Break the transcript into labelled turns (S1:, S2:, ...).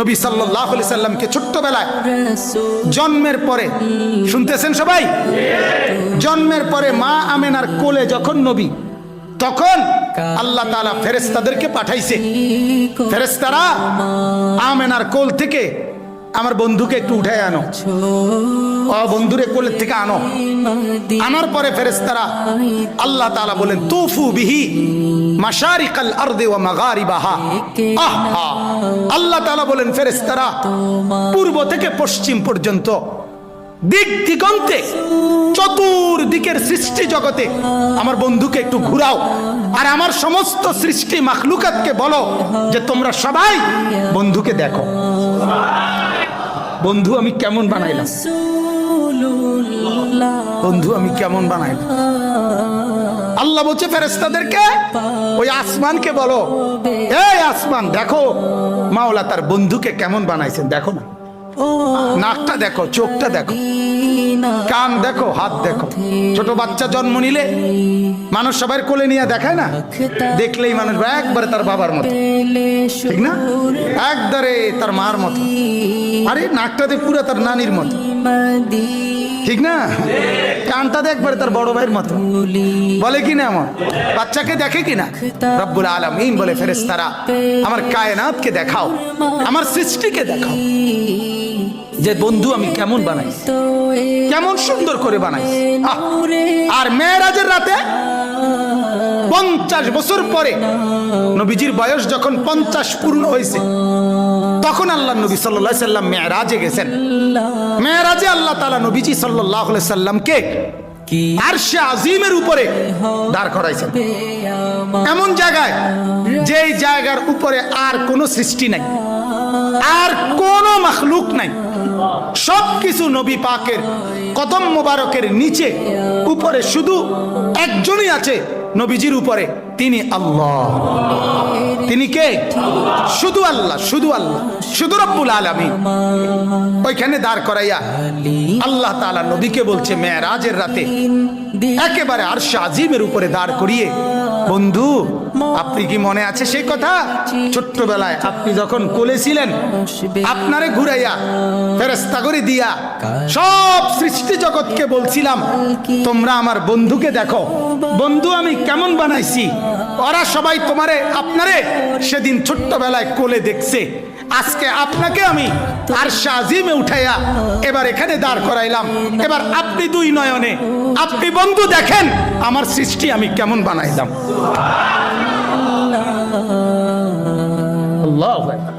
S1: নবী সাল্লাল্লাহু আলাইহি সাল্লামকে ছোট্টবেলায় জন্মের পরে, শুনতেছেন সবাই, জন্মের পরে মা আমেনার কোলে যখন নবী, তখন আল্লাহ তাআলা ফেরেশতাদেরকে পাঠাইছে, ফেরেশতারা আমেনার কোল থেকে আমার বন্ধুকে একটু উঠায় আনো, ও বন্ধুরে কোলের থেকে আনো। আনার পরে ফেরেশতারা আল্লাহ তাআলা বলেন তুফু বিহি মাশারিকাল আরদি ওয়া মাগারিবাহা। আহা, আল্লাহ তাআলা বলেন ফেরেশতারা পূর্ব থেকে পশ্চিম পর্যন্ত দিক দিগন্তে চতুর্দিকের সৃষ্টি জগতে আমার বন্ধুকে একটু ঘুরাও, আর আমার সমস্ত সৃষ্টি মাখলুকাতকে বলো যে তোমরা সবাই বন্ধুকে দেখো। বন্ধু আমি কেমন বানাইলাম, বন্ধু আমি কেমন বানাইলাম। আল্লাহ বলছে ফেরেশতাদেরকে ওই আসমানকে বলো, এই আসমান দেখো মাওলা তার বন্ধুকে কেমন বানাইছেন, দেখো না, নাকটা দেখো, চোখটা দেখো, কান দেখো, হাত দেখো। ছোট বাচ্চা জন্ম নিলে মানুষ সবাই কোলে নিয়ে দেখায় না, দেখলেই মানুষ একবারে তার বাবার মতো, ঠিক না, একবারে তার মার মতো, আরে নাকটাতে পুরো তার নানির মতো, ঠিক না, কানটাতে একবারে তার বড় ভাইয়ের মতো, বলে কি না, আমার বাচ্চাকে দেখে কিনা। রব্বুল আলামিন বলে ফেরেশতারা আমার কায়নাতকে দেখাও, আমার সৃষ্টিকে দেখাও যে বন্ধু আমি কেমন বানাই, কেমন সুন্দর করে বানাই। আর মেরাজের রাতে 50 বছর পরে নবীজির বয়স যখন 50 পূর্ণ হয়েছে, তখন আল্লাহ নবী সাল্লাল্লাহু আলাইহি সাল্লাম মেরাজে গেছেন। মেরাজে আল্লাহ তাআলা নবীজি সাল্লাল্লাহু আলাইহি সাল্লামকে আরশে আজিমের উপরে দাঁড় করাইছেন, এমন জায়গায় যেই জায়গার উপরে আর কোনো সৃষ্টি নাই, আর কোনো মাখলুক নাই, সবকিছু নবী পাকের কদম মোবারকের নিচে, উপরে শুধু একজনই আছে নবীজির উপরে, তিনি আল্লাহ। তিনি কে? শুধু আল্লাহ, শুধু আল্লাহ, শুধু রব্বুল আলামিন। ওইখানে দাঁড় করাইয়া আল্লাহ তাআলা নবীকে বলছে মেরাজের রাতে একেবারে আরশে আজিমের উপরে দাঁড় করিয়ে, বন্ধু আপনি কি মনে আছে সেই কথা, ছোট্টবেলায় আপনি যখন কোলে ছিলেন, আপনারে ঘুরাইয়া ফেরেশতা করে দিয়া সব সৃষ্টি জগৎকে বলছিলাম তোমরা আমার বন্ধুকে দেখো, বন্ধু আমি কেমন বানাইছি। ওরা সবাই তোমারে আপনারে সেদিন ছোট্টবেলায় কোলে দেখছে, আজকে আপনাকে আমি আরশে আজিমে উঠাইয়া এবার এখানে দাঁড় করাইলাম, এবার আপনি দুই নয়নে আপনি বন্ধু দেখেন আমার সৃষ্টি আমি কেমন বানাইলাম। আল্লাহু আকবার।